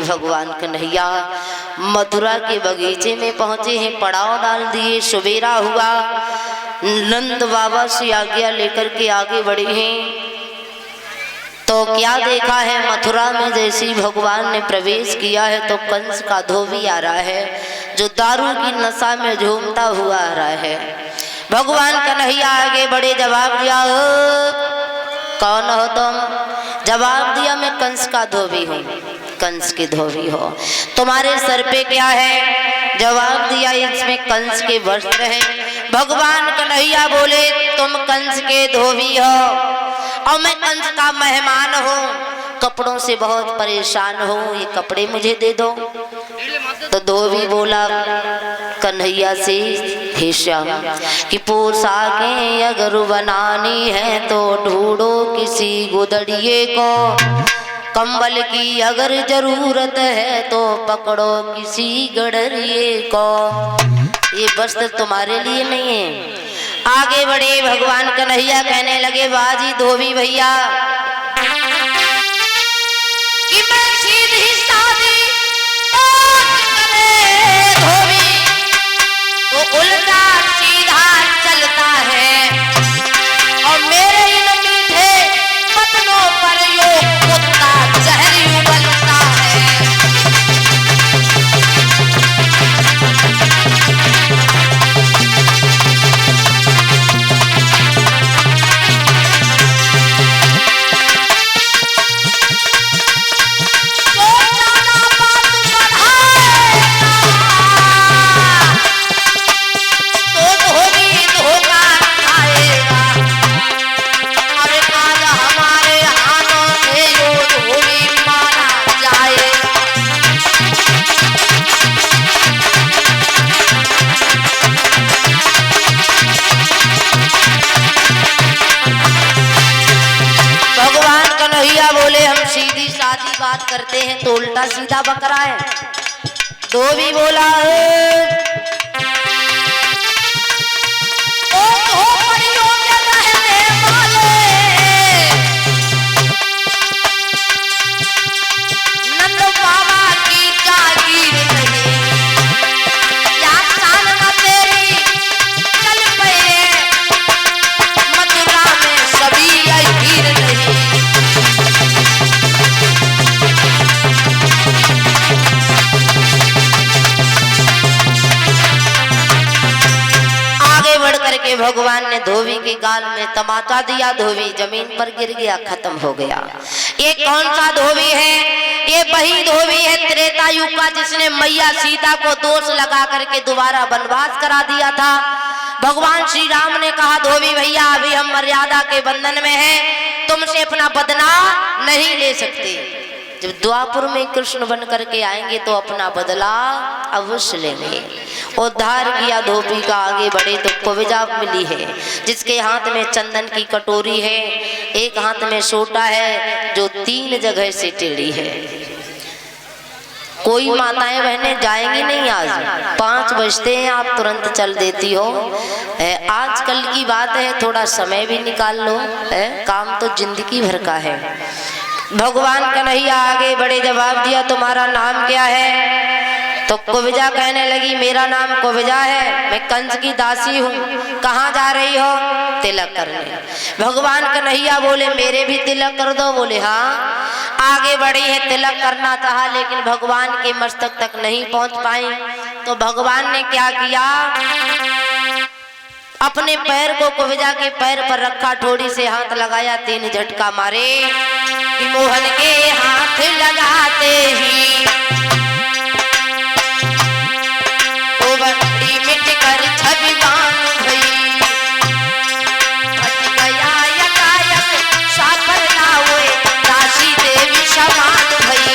भगवान कन्हैया मथुरा के बगीचे में पहुंचे हैं, पड़ाव डाल दिए। सवेरा हुआ, नंद बाबा से आज्ञा लेकर के आगे बढ़े हैं। तो क्या देखा है, मथुरा में जैसे ही भगवान ने प्रवेश किया है तो कंस का धोबी आ रहा है, जो दारू की नशा में झूमता हुआ आ रहा है। भगवान कन्हैया आगे बढ़े, जवाब दिया, कौन हो तुम? जवाब दिया, मैं कंस का धोबी हूँ। कंस के धोबी हो? तुम्हारे सर पे क्या है? जवाब दिया, इसमें कंस के वस्त्र हैं। भगवान कन्हैया बोले, तुम कंस के धोबी हो और मैं कंस का मेहमान हूँ, कपड़ों से बहुत परेशान हूँ, ये कपड़े मुझे दे दो। तो धोबी बोला कन्हैया से, हे श्याम कि पोशाकें अगर बनानी है तो ढूंढो किसी गुदड़िए को, कंबल की अगर जरूरत है तो पकड़ो किसी गडरिए को। ये वस्त्र तुम्हारे लिए नहीं है। आगे बढ़े भगवान कन्हैया, कहने लगे, बाजी धोबी भैया कि मैं सीधी सादी धोबी तो उल्टा सीधा चलता है और मेरे इन मीठे बदनों पर यो कुत्ता जहर उगलता है। बात करते हैं तो उल्टा सीधा बकरा है। धोबी बोला, नंद बाबा की जागीर नहीं, या शान न तेरी चल पे, मथुरा में सभी अहीर नहीं। करके भगवान ने धोबी के गाल में तमाचा दिया, धोबी जमीन पर गिर गया, खत्म हो गया। ये कौन सा धोबी है? ये वही धोबी है त्रेता युग का, जिसने मैया सीता को दोष लगा करके दोबारा वनवास करा दिया था। भगवान श्री राम ने कहा, धोबी भैया अभी हम मर्यादा के बंधन में हैं, तुमसे अपना बदला नहीं ले सकते। जब द्वापुर में कृष्ण बन करके आएंगे तो अपना बदला अवश्य लेंगे। उद्धार किया धोबी का, आगे बढ़े तो कुब्जा मिली है, जिसके हाथ में चंदन की कटोरी है, एक हाथ में सोटा है जो 3 जगह से टेढ़ी है। कोई माताएं बहनें जाएंगी नहीं, आज 5 बजते हैं, आप तुरंत चल देती हो। आजकल की बात है, थोड़ा समय भी निकाल लो, काम तो जिंदगी भर का है। भगवान कन्हैया आगे बढ़े, जवाब दिया, तुम्हारा नाम क्या है? तो कुब्जा कहने लगी, मेरा नाम कुब्जा है, मैं कंस की दासी हूँ। कहाँ जा रही हो? तिलक करने। भगवान कन्हैया बोले, मेरे भी तिलक कर दो। बोले हाँ। आगे बढ़ी है, तिलक करना चाहा लेकिन भगवान के मस्तक तक नहीं पहुँच पाई। तो भगवान ने क्या किया, अपने पैर को कुब्जा के पैर पर रखा, ठोड़ी से हाथ लगाया, 3 झटका मारे कि मोहन के हाथ लगाते ही वो बंदी मिट कर छवि बान भई, हट गया यकायक सापर ना हुए, दासी देवी समान भई।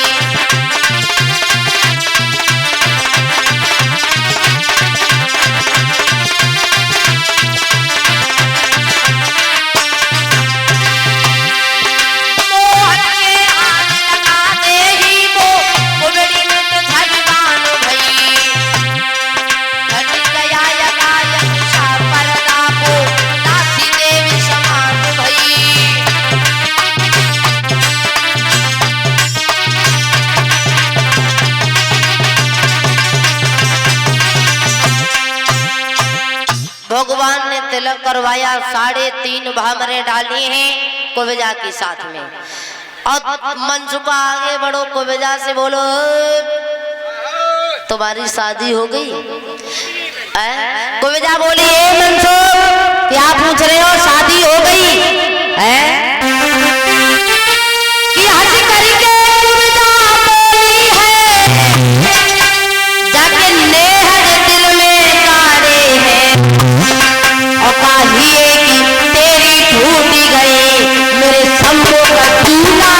मोहन के हाथ लगाते ही वो कुबड़ी में भगवान ने तिलक करवाया, 3.5 भामरे डाली हैं कुबेजा के साथ में। और मनसुखा आगे बढ़ो, कुबेजा से बोलो तुम्हारी शादी हो गई? कुबेजा बोली मनसुख क्या पूछ रहे हो, शादी हो गई है? कि हंस करके कुबेजा बोली है, जाके नेहर दिल में काढ़े हैं, और काढ़िए की तेरी टूटी गई मेरे शंभू का चूल्हा।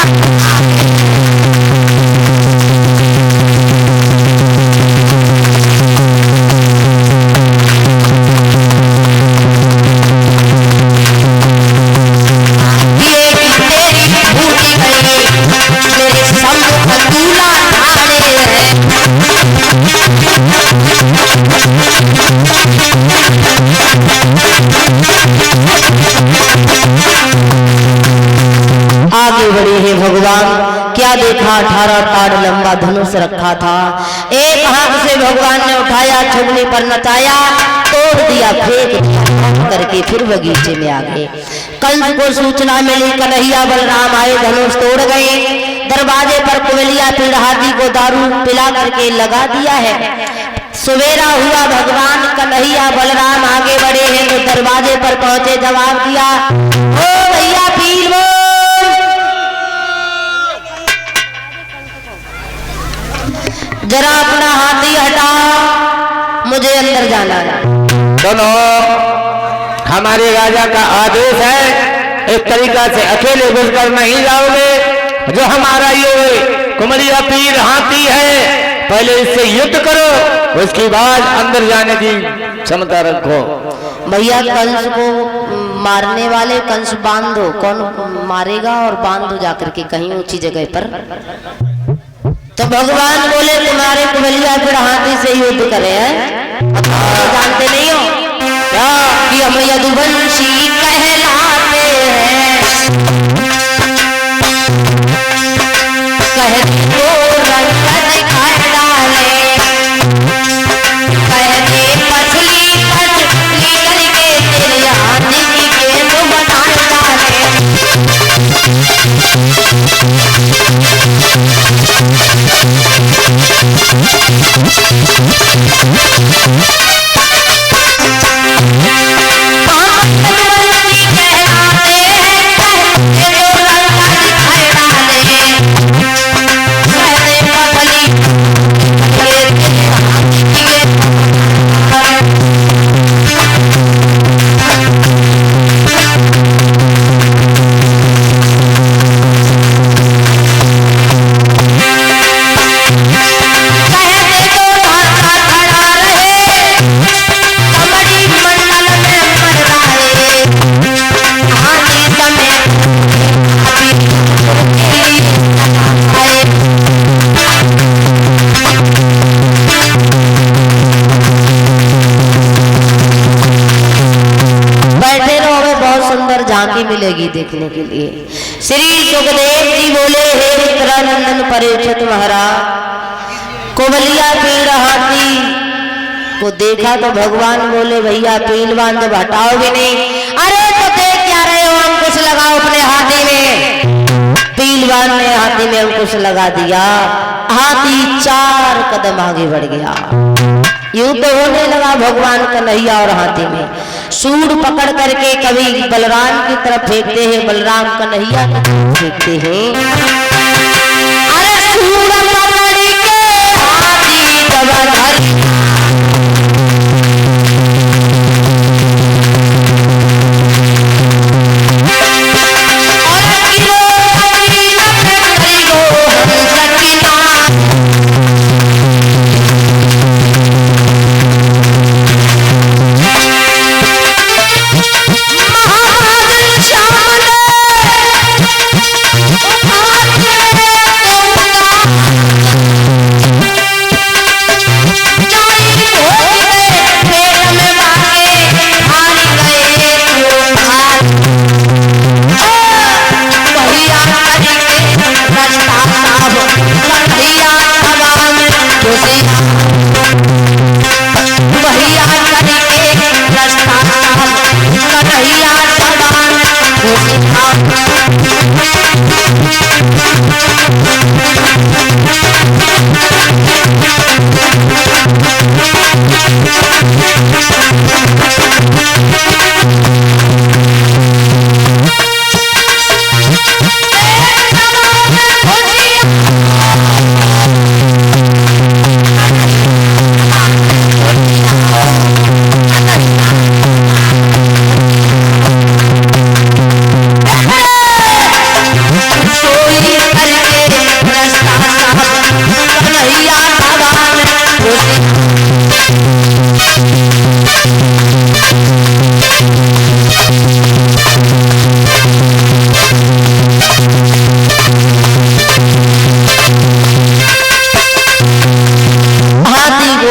आगे बढ़े हैं भगवान, क्या देखा 18 ताड़ लंबा धनुष रखा था। एक हाथ से भगवान ने उठाया, छुगनी पर नचाया, तोड़ दिया, फेंक दिया करके फिर बगीचे में आ गए। कंस को सूचना मिली, कन्हैया बलराम आए, धनुष तोड़ गए। दरवाजे पर कुबेलिया पीड़ हाथी को दारू पिला करके लगा दिया है। सवेरा हुआ, भगवान कन्हैया बलराम आगे बढ़े हैं तो दरवाजे पर पहुंचे, जवाब दिया, ओ भैया पीर वो जरा अपना हाथी हटाओ, मुझे अंदर जाना है। सुनो, हमारे राजा का आदेश है, इस तरीका से अकेले घुसकर नहीं जाओगे। जो हमारा ये कुमरिया पीर हाथी है, पहले इससे युद्ध करो, उसके बाद अंदर जाने की क्षमता रखो। भैया कंस को मारने वाले कंस बांधो, कौन मारेगा और बांधो जाकर के कहीं ऊंची जगह पर। तो भगवान बोले तुम्हारे कुबेलिया फिर हाथी से युद्ध करे हैं, जानते नहीं हो क्या कि हम यदुवंशी कहलाते हैं। कहते तो रंग दिखाए डाले, कहते पछली पछली करके तेरे हाथी की गेंद बनाए डाले। झांकी मिलेगी देखने के लिए। श्री सुखदेव जी बोले, हे मित्रानंदन परीक्षित महाराज, कुबेलिया पीड़ हाथी को देखा तो भगवान बोले, भैया पील बांध हटाओगे नहीं? अरे तो देख क्या रहे हो, अंकुश लगाओ अपने हाथी में। पील बांध ने हाथी में अंकुश लगा दिया, हाथी 4 कदम आगे बढ़ गया। युद्ध होने लगा भगवान कन्हैया और हाथी में। सूंड पकड़ करके कभी बलराम की तरफ फेंकते हैं, बलराम कन्हैया की तरफ फेंकते हैं। अरे सूंड पकड़ के हाथी जबरदस्त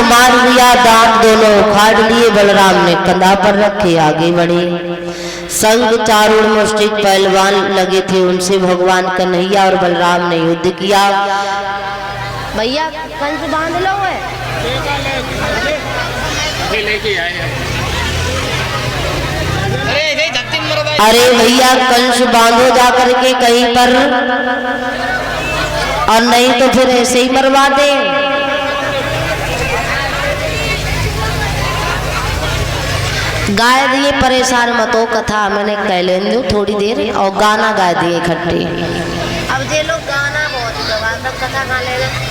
मार दिया, दांत दोनों उखाड़ लिए। बलराम ने कंधा पर रखे आगे बढ़े। संग चारुण मुष्टिक पहलवान लगे थे, उनसे भगवान कन्हैया और बलराम ने युद्ध किया। भैया कंस बांध लो है। अरे भैया कंस बांधो जाकर के कहीं पर, और नहीं तो फिर ऐसे ही मरवा दे। गाय दिए परेशान मतो कथा मैंने कह लेने दो थोड़ी देर, और गाना गा दिए इकट्ठे। अब ये लोग गाना बहुत गवा, तब कथा गा ले रहे।